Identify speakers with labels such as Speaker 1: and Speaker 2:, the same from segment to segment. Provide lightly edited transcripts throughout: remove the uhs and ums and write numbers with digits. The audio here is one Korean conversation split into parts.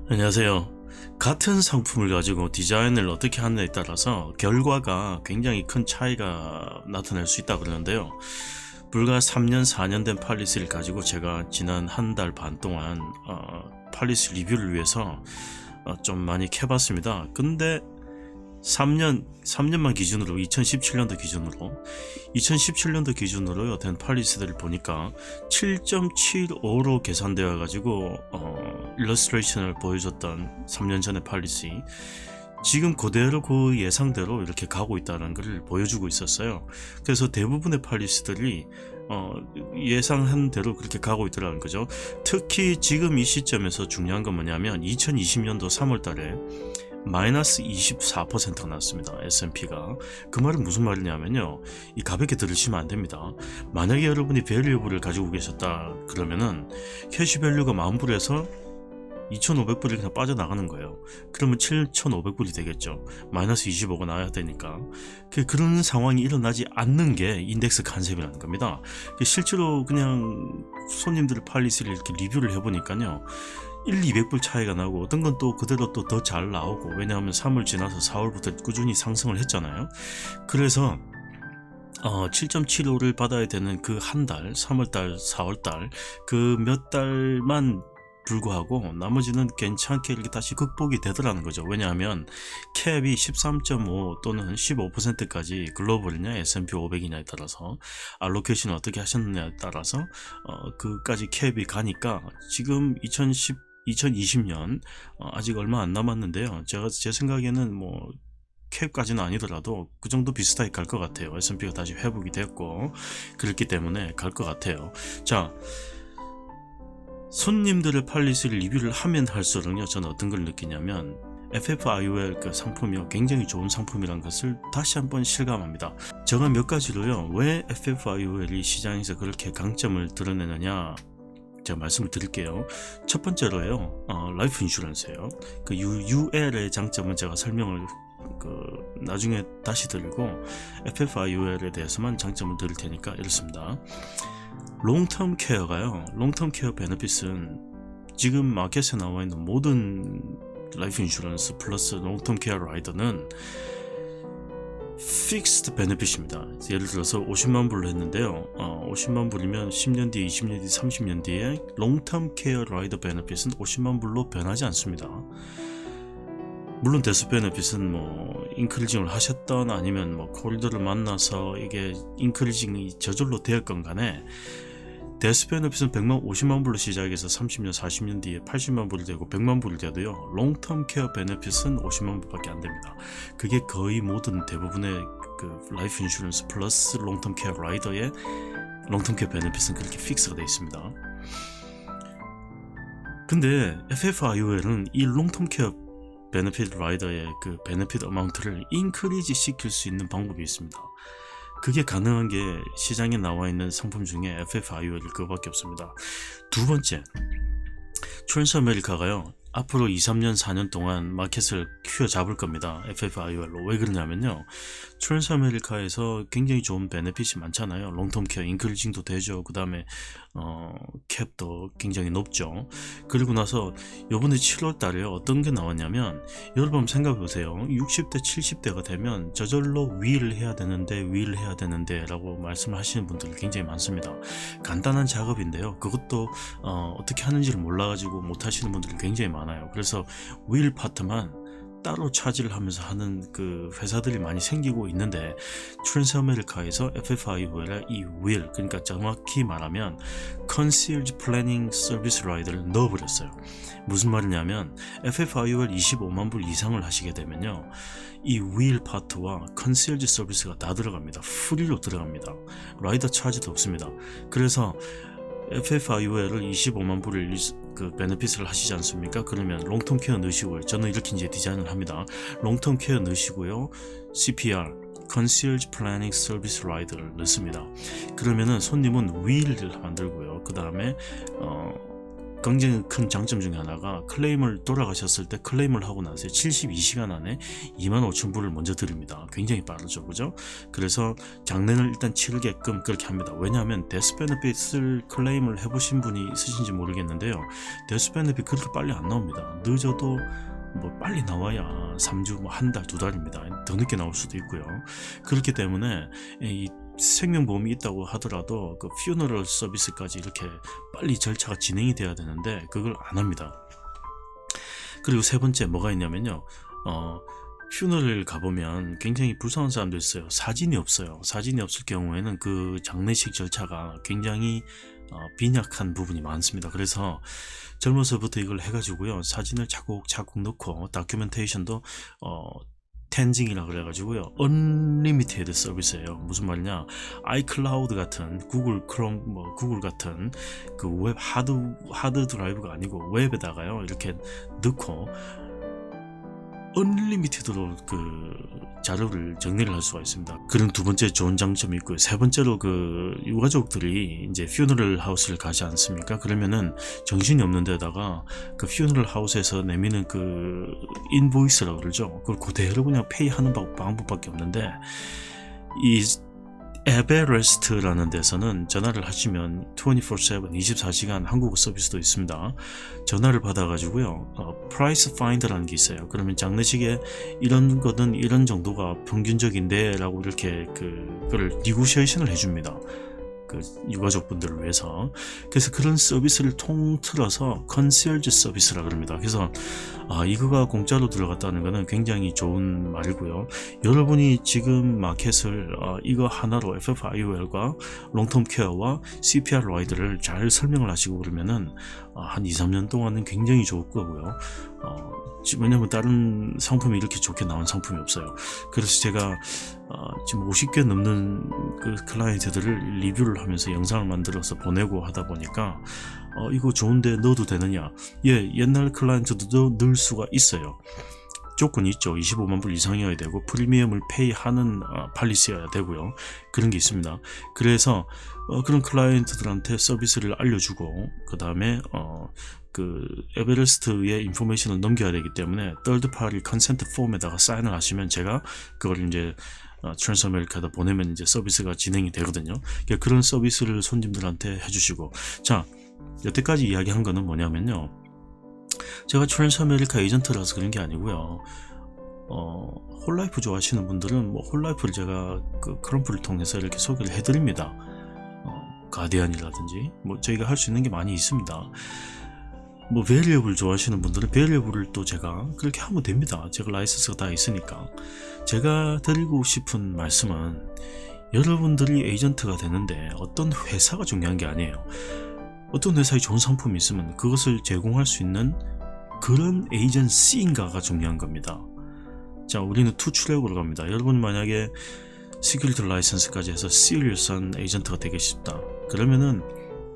Speaker 1: 안녕하세요. 같은 상품을 가지고 디자인을 어떻게 하느냐에 따라서 결과가 굉장히 큰 차이가 나타날 수 있다고 그러는데요. 불과 3년, 4년 된 팔리스를 가지고 제가 지난 한 달 반 동안 팔리스 리뷰를 위해서 좀 많이 캐봤습니다. 근데 3년만 기준으로 2017년도 기준으로 된 팔리스들을 보니까 7.75로 계산되어 가지고 일러스트레이션을 보여줬던 3년 전의 팔리스 지금 그대로 그 예상대로 이렇게 가고 있다는 것을 보여주고 있었어요. 그래서 대부분의 팔리스들이 예상한 대로 그렇게 가고 있더라는 거죠. 특히 지금 이 시점에서 중요한 건 뭐냐면 2020년도 3월 달에 마이너스 24%가 났습니다. S&P가. 그 말은 무슨 말이냐면요. 이 가볍게 들으시면 안 됩니다. 만약에 여러분이 밸류를 가지고 계셨다 그러면은 캐시 밸류가 10,000불에서 2,500불이 그냥 빠져나가는 거예요. 그러면 7,500불이 되겠죠. 마이너스 25가 나와야 되니까. 그런 상황이 일어나지 않는 게 인덱스 컨셉이라는 겁니다. 실제로 그냥 손님들 팔리스를 이렇게 리뷰를 해보니까요. 1,200불 차이가 나고 어떤 건 또 그대로 또 더 잘 나오고, 왜냐하면 3월 지나서 4월부터 꾸준히 상승을 했잖아요. 그래서 7.75를 받아야 되는 그 한 달, 3월달, 4월달 그 몇 달만 불구하고 나머지는 괜찮게 이렇게 다시 극복이 되더라는 거죠. 왜냐하면 캡이 13.5 또는 15%까지 글로벌이냐 S&P 500이냐에 따라서 알로케이션을 어떻게 하셨느냐에 따라서 그까지 캡이 가니까 지금 2020년 아직 얼마 안 남았는데요. 제 생각에는 뭐 캡까지는 아니더라도 그 정도 비슷하게 갈 것 같아요. S&P가 다시 회복이 됐고 그렇기 때문에 갈 것 같아요. 자, 손님들의 팔리스를 리뷰를 하면 할수록요, 저는 어떤 걸 느끼냐면 FFIOL 그 상품이 굉장히 좋은 상품이라는 것을 다시 한번 실감합니다. 제가 몇 가지로요, 왜 FFIOL이 시장에서 그렇게 강점을 드러내느냐 제가 말씀을 드릴게요. 첫 번째로요, 라이프 인슈런스예요. 그 UL의 장점은 제가 설명을 나중에 다시 드리고 FFIOL에 대해서만 장점을 드릴 테니까 이렇습니다. 롱텀 케어가요, 롱텀 케어 베네핏은 지금 마켓에 나와 있는 모든 라이프 인슈런스 플러스 롱텀 케어 라이더는 픽스드 베네핏입니다. 예를 들어서 50만 불로 했는데요. 50만 불이면 10년 뒤, 20년 뒤, 30년 뒤에 롱텀 케어 라이더 베네핏은 50만 불로 변하지 않습니다. 물론 데스 베네핏은 뭐 인크리징을 하셨던 아니면 뭐 콜드를 만나서 이게 인크리징이 저절로 되었건 간에 데스 베네핏은 50만 불로 시작해서 30년, 40년 뒤에 80만 불이 되고 100만 불이 돼도요, 롱텀 케어 베네핏은 50만 불밖에 안 됩니다. 그게 거의 모든 대부분의 그 라이프 인슈런스 플러스 롱텀 케어 라이더의 롱텀 케어 베네핏은 그렇게 픽스가 되어 있습니다. 근데 FFIOL은 이 롱텀 케어 베네핏 라이더의 그 베네핏 어마운트를 인크리지 시킬 수 있는 방법이 있습니다. 그게 가능한 게 시장에 나와 있는 상품 중에 FFIOL이 그거밖에 없습니다. 두 번째, 트랜스아메리카가요, 앞으로 2, 3년, 4년 동안 마켓을 휘어잡을 겁니다. FFIOL로. 왜 그러냐면요, 트랜스아메리카에서 굉장히 좋은 베네핏이 많잖아요. 롱텀 케어 인크리징도 되죠. 그 다음에 캡도 굉장히 높죠. 그리고 나서 요번에 7월 달에 어떤 게 나왔냐면, 여러분 생각해 보세요. 60대 70대가 되면 저절로 윌을 해야 되는데 라고 말씀을 하시는 분들이 굉장히 많습니다. 간단한 작업인데요, 그것도 어떻게 하는지를 몰라가지고 못 하시는 분들이 굉장히 많아요. 그래서 윌 파트만 따로 차지를 하면서 하는 그 회사들이 많이 생기고 있는데, 트랜스아메리카에서 FFIOL에 이 윌, 그러니까 정확히 말하면 Concierge Planning Service Rider를 넣어버렸어요. 무슨 말이냐면 FFIOL 25만 불 이상을 하시게 되면요, 이 윌 파트와 Concierge 서비스가 다 들어갑니다. 프리로 들어갑니다. 라이더 차지도 없습니다. 그래서 FFIOL을 25만 불을 그 베네핏을 하시지 않습니까? 그러면 롱텀 케어 넣으시고요. 저는 이렇게 이제 디자인을 합니다. 롱텀 케어 넣으시고요, CPR, Concierge Planning Service Rider를 넣습니다. 그러면은 손님은 윌을 만들고요, 그 다음에 굉장히 큰 장점 중에 하나가 클레임을 돌아가셨을 때 클레임을 하고 나서 72시간 안에 25,000불을 먼저 드립니다. 굉장히 빠르죠, 그죠? 그래서 장례를 일단 치르게끔 그렇게 합니다. 왜냐하면 데스 베네핏을 클레임을 해보신 분이 있으신지 모르겠는데요, 데스 베네핏 그렇게 빨리 안 나옵니다. 늦어도 뭐 빨리 나와야 3주, 뭐 한 달, 2달입니다. 더 늦게 나올 수도 있고요. 그렇기 때문에 이 생명보험이 있다고 하더라도 그 퓨너럴 서비스까지 이렇게 빨리 절차가 진행이 돼야 되는데 그걸 안 합니다. 그리고 세 번째 뭐가 있냐면요, 퓨너럴 가보면 굉장히 불쌍한 사람도 있어요. 사진이 없어요. 사진이 없을 경우에는 그 장례식 절차가 굉장히 빈약한 부분이 많습니다. 그래서 젊어서부터 이걸 해가지고요, 사진을 차곡차곡 넣고 다큐멘테이션도 텐징이라 그래가지고요, 언리미티드 서비스예요. 무슨 말이냐, 아이클라우드 같은 구글 크롬, 구글 같은 그 웹 하드 드라이브가 아니고 웹에다가요 이렇게 넣고 언리미티드로 그 자료를 정리를 할 수가 있습니다. 그런 두 번째 좋은 장점이 있고요. 세 번째로 그 유가족들이 이제 퓨너럴 하우스를 가지 않습니까? 그러면은 정신이 없는 데다가 그 퓨너럴 하우스에서 내미는 그 인보이스라고 그러죠. 그걸 그대로 그냥 페이하는 방법밖에 없는데, 이 에베레스트라는 데서는 전화를 하시면 24/7 24시간 한국어 서비스도 있습니다. 전화를 받아가지고요, 프라이스 파인더라는 게 있어요. 그러면 장례식에 이런 거는 이런 정도가 평균적인데 라고 이렇게 그걸 니고시에이션을 해줍니다. 그 유가족분들을 위해서. 그래서 그런 서비스를 통틀어서 컨시얼즈 서비스라 그럽니다. 그래서 이거가 공짜로 들어갔다는 것은 굉장히 좋은 말이고요. 여러분이 지금 마켓을 이거 하나로 FFIOL과 롱텀 케어와 CPR 라이드를 잘 설명을 하시고 그러면은 한 2-3년 동안은 굉장히 좋을 거고요. 왜냐면 다른 상품이 이렇게 좋게 나온 상품이 없어요. 그래서 제가 지금 50개 넘는 그 클라이언트들을 리뷰를 하면서 영상을 만들어서 보내고 하다 보니까 이거 좋은데 넣어도 되느냐, 옛날 클라이언트도 넣을 수가 있어요. 조건이 있죠. 25만 불 이상이어야 되고 프리미엄을 페이하는 팔리시여야 되고요. 그런 게 있습니다. 그래서 그런 클라이언트들한테 서비스를 알려주고, 그 다음에 그 에베레스트의 인포메이션을 넘겨야 되기 때문에 third party consent 폼에다가 사인을 하시면 제가 그걸 이제 트랜스아메리카에다 보내면 이제 서비스가 진행이 되거든요. 그러니까 그런 서비스를 손님들한테 해주시고, 자, 여태까지 이야기한 거는 뭐냐면요, 제가 트랜스아메리카 에이전트라서 그런 게 아니고요, 홀라이프 좋아하시는 분들은 뭐 홀라이프를 제가 그 크럼프를 통해서 이렇게 소개를 해드립니다. 가디안이라든지 뭐 저희가 할 수 있는 게 많이 있습니다. 뭐 베리어블 좋아하시는 분들은 베리어블을 또 제가 그렇게 하면 됩니다. 제가 라이선스가 다 있으니까. 제가 드리고 싶은 말씀은, 여러분들이 에이전트가 되는데 어떤 회사가 중요한 게 아니에요. 어떤 회사에 좋은 상품이 있으면 그것을 제공할 수 있는 그런 에이전시인가가 중요한 겁니다. 자, 우리는 투출력으로 갑니다. 여러분 만약에 시큐리티 라이선스까지 해서 시리어스한 에이전트가 되고 싶다 그러면은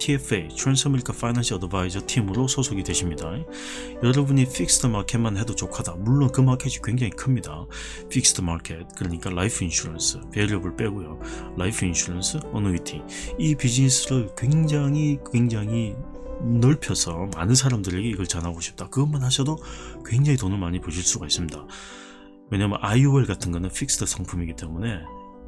Speaker 1: TFA, 트랜스아메리카 파이낸셜 어드바이저 팀으로 소속이 되십니다. 여러분이 픽스드 마켓만 해도 좋하다. 물론 그 마켓이 굉장히 큽니다. 픽스드 마켓, 그러니까 라이프 인슈런스, 베리어블 빼고요. 라이프 인슈런스, 어누이티, 이 비즈니스를 굉장히 넓혀서 많은 사람들에게 이걸 전하고 싶다. 그것만 하셔도 굉장히 돈을 많이 버실 수가 있습니다. 왜냐하면 IOL 같은 거는 픽스드 상품이기 때문에,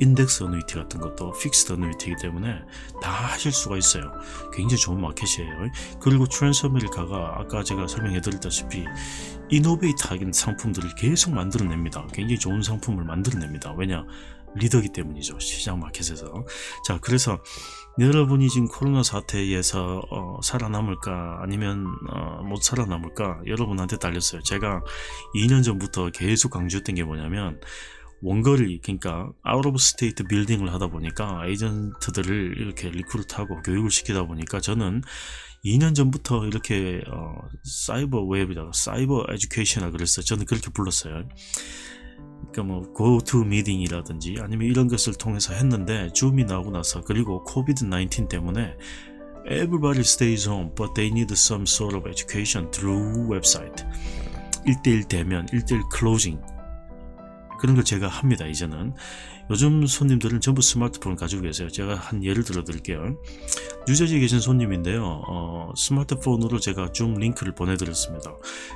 Speaker 1: 인덱스 어누이티 같은 것도 픽스드 어누이티이기 때문에 다 하실 수가 있어요. 굉장히 좋은 마켓이에요. 그리고 트랜스아메리카가 아까 제가 설명해 드렸다시피 이노베이트한 상품들을 계속 만들어냅니다. 굉장히 좋은 상품을 만들어냅니다. 왜냐? 리더기 때문이죠. 시장 마켓에서. 자, 그래서 여러분이 지금 코로나 사태에서 살아남을까 아니면 못 살아남을까 여러분한테 달렸어요. 제가 2년 전부터 계속 강조했던 게 뭐냐면, 원거리, 그러니까 아웃 오브 스테이트 빌딩을 하다 보니까 에이전트들을 이렇게 리크루트하고 교육을 시키다 보니까 저는 2년 전부터 이렇게 사이버 웹이라고 사이버 에듀케이션이라고 그랬어요. 저는 그렇게 불렀어요. 그러니까 뭐 go-to meeting이라든지 아니면 이런 것을 통해서 했는데, 줌이 나오고 나서, 그리고 코비드-19 때문에 everybody stays home but they need some sort of education through website. 1대1 대면, 1대1 클로징, 그런 걸 제가 합니다. 이제는 요즘 손님들은 전부 스마트폰을 가지고 계세요. 제가 한 예를 들어 드릴게요. 뉴저지에 계신 손님인데요. 스마트폰으로 제가 줌 링크를 보내드렸습니다.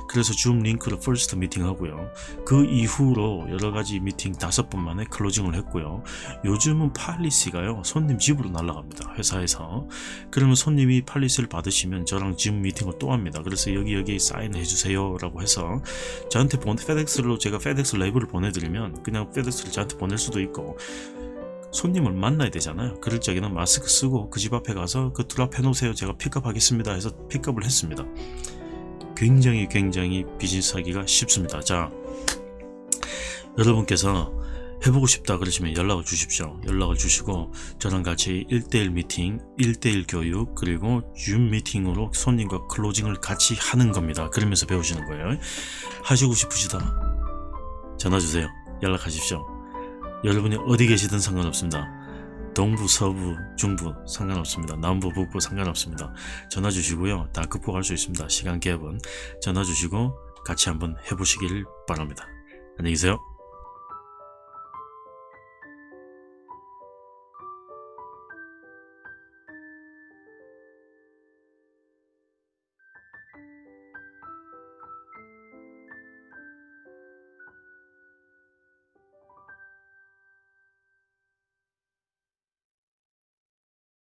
Speaker 1: 그래서 줌 링크로 퍼스트 미팅 하고요. 그 이후로 여러가지 미팅 5번 만에 클로징을 했고요. 요즘은 팔리시가요, 손님 집으로 날아갑니다. 회사에서. 그러면 손님이 팔리시를 받으시면 저랑 줌 미팅을 또 합니다. 그래서 여기 사인해 주세요 라고 해서 저한테 페덱스로, 제가 페덱스 레이블을 보내드리면 그냥 페덱스를 저한테 보낼 수도 있고, 손님을 만나야 되잖아요. 그럴 적에는 마스크 쓰고 그 집 앞에 가서 그 드랍 해놓으세요, 제가 픽업하겠습니다 해서 픽업을 했습니다. 굉장히 비즈니스 하기가 쉽습니다. 자, 여러분께서 해보고 싶다 그러시면 연락을 주십시오. 연락을 주시고 저랑 같이 1대1 미팅, 1대1 교육, 그리고 줌 미팅으로 손님과 클로징을 같이 하는 겁니다. 그러면서 배우시는 거예요. 하시고 싶으시다 전화주세요. 연락하십시오. 여러분이 어디 계시든 상관없습니다. 동부, 서부, 중부 상관없습니다. 남부, 북부 상관없습니다. 전화 주시고요. 다 극복할 수 있습니다. 시간 갭은 전화 주시고 같이 한번 해보시길 바랍니다. 안녕히 계세요.